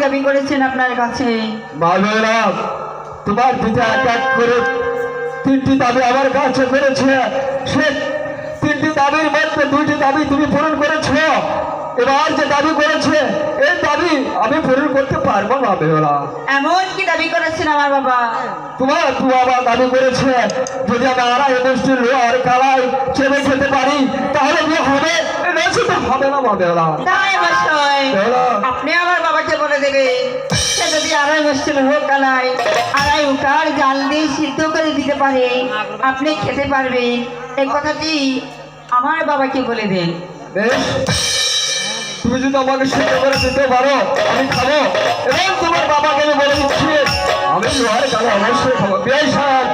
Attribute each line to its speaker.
Speaker 1: দাবি করেছেন আপনার কাছে?
Speaker 2: তোমার পিতা এক এক করে 3টি দাবি আমার কাছে করেছে। সে 3টি দাবির মধ্যে 2টি দাবি তুমি পূরণ করেছো। এবার যে দাবি করেছে এই দাবি আমি পূরণ করতে পারবো না। বেলা
Speaker 1: এমন কি দাবি করেছেন আমার বাবা?
Speaker 2: তোমার বাবা দাবি করেছে যদি আমি আড়াই বছর লোহার কালাই চেপে খেতে পারি তাহলে বিয়ে হবে, হবে না। বেলা
Speaker 1: আপনি আমার বাবাকে বলে দেবে সে যদি আড়াই বছর হোক কালাই আড়াই উঠার জাল দিয়ে সিদ্ধ করে দিতে পারে আপনি খেতে পারবেন, এই কথাটি আমার বাবাকে বলে দেন।
Speaker 2: তুমি যদি আমাকে সিদ্ধ করে দিতে পারো আমি খাবো, এবং তোমার বাবাকে আমি বলে দিচ্ছি আমি লোহার কালাই অবশ্যই খাবো। বেশ সাহেব